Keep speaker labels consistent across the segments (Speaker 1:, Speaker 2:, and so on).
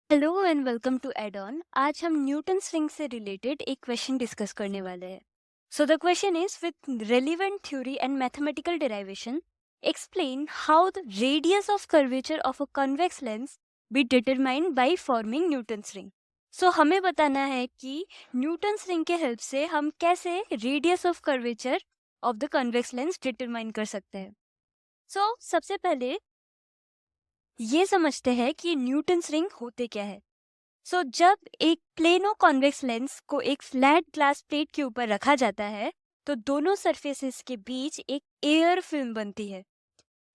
Speaker 1: Hello and welcome to Ed On. आज हम Newton's ring से रिलेटेड एक क्वेश्चन डिस्कस करने वाले हैं। So the question is with relevant theory and mathematical derivation explain how the radius of curvature of a convex lens be determined by forming Newton's ring. सो हमें बताना है कि न्यूटन्स रिंग के हेल्प से हम कैसे radius of curvature of the convex lens determine कर सकते हैं। सो सबसे पहले ये समझते हैं कि न्यूटन्स रिंग होते क्या है। जब एक प्लेनो कॉन्वेक्स लेंस को एक फ्लैट ग्लास प्लेट के ऊपर रखा जाता है तो दोनों सरफेसेस के बीच एक एयर फिल्म बनती है।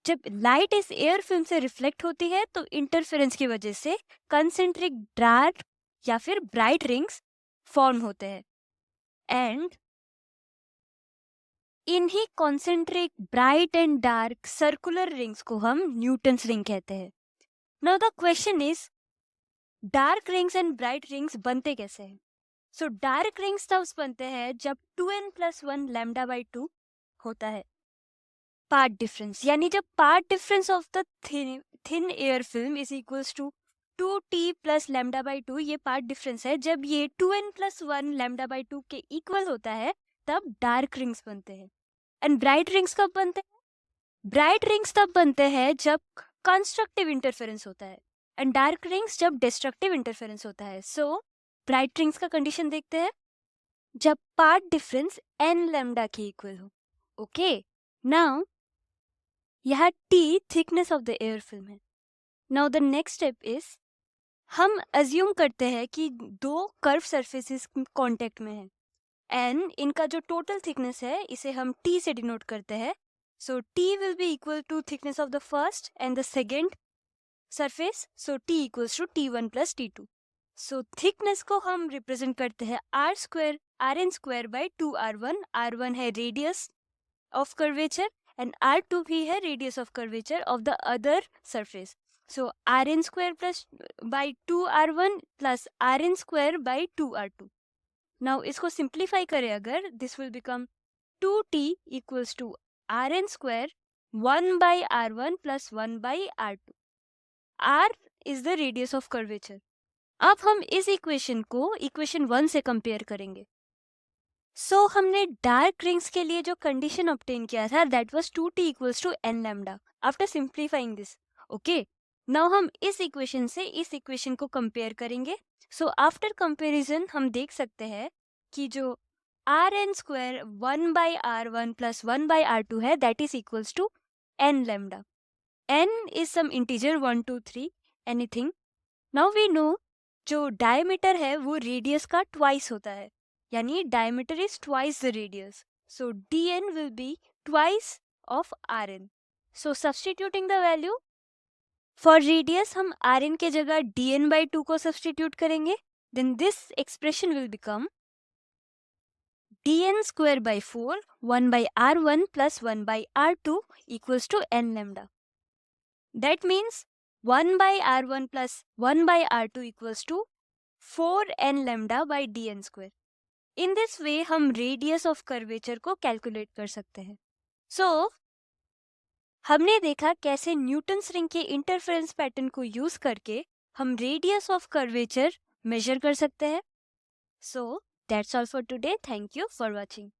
Speaker 1: जब लाइट इस एयर फिल्म से रिफ्लेक्ट होती है तो इंटरफेरेंस की वजह से कंसेंट्रिक डार्क या फिर ब्राइट रिंग्स फॉर्म होते हैं। एंड इन्हीं concentric bright and dark circular rings को हम न्यूटन्स रिंग कहते हैं। Now the question is dark rings and bright rings बनते कैसे हैं। डार्क रिंग्स तब बनते हैं जब 2n+1 लैम्डा बाई 2 होता है पार्ट डिफरेंस, यानी जब path difference of the thin air film is equals to 2t plus lambda by 2। ये पार्ट डिफरेंस है। जब ये 2n+1 लैम्डा बाई 2 के इक्वल होता है तब डार्क रिंग्स बनते हैं। एंड ब्राइट रिंग्स कब बनते हैं? ब्राइट रिंग्स तब बनते हैं जब कंस्ट्रक्टिव इंटरफेरेंस होता है एंड डार्क रिंग्स जब डिस्ट्रक्टिव इंटरफेरेंस होता है। ब्राइट रिंग्स का कंडीशन देखते हैं जब पार्ट डिफरेंस n लैम्डा के इक्वल हो। ओके, नाउ यहाँ t thickness of the air film है। Now the next step is हम अज्यूम करते हैं कि दो कर्व सरफेसेस कांटेक्ट में है एंड इनका जो टोटल थिकनेस है इसे हम t से डिनोट करते हैं। t will be equal to thickness of the first and the second surface. t equals to t1 plus t2। Thickness को हम रिप्रेजेंट करते हैं r² बाई 2r1। r1 है radius of curvature and r2 भी है radius of curvature of the other surface. rn² plus by 2r1 plus rn² by 2r2। Now इसको simplify करें अगर, this will become 2t equals to rn² 1 by r1 plus 1 by r2। r is the radius of curvature. अब हम इस equation को equation 1 से compare करेंगे। हमने डार्क रिंग्स के लिए जो कंडीशन ऑब्टेन किया था that was 2t equals to n lambda after simplifying this. Okay, now हम इस इक्वेशन से इस इक्वेशन को कंपेयर करेंगे। आफ्टर कंपेरिजन हम देख सकते हैं कि जो rn² 1 by r1 plus 1 by r2 है that is equals to n lambda. n is some integer 1 2 3 anything. Now we know जो डायमीटर है वो रेडियस का ट्वाइस होता है, यानी diameter is twice the radius. dn will be twice of rn। Substituting the value for radius हम rn के जगह dn बाई 2 को सब्स्टिट्यूट करेंगे। Then this expression will become dn² by 4 1 by r1 plus 1 by r2 equals to n lambda. That means 1 by r1 plus 1 by r2 equals to 4n lambda by dn square। In this way हम radius of curvature को calculate कर सकते हैं। हमने देखा कैसे Newton's ring के interference pattern को यूज करके हम रेडियस ऑफ कर्वेचर मेजर कर सकते हैं। That's all for today. Thank you for watching.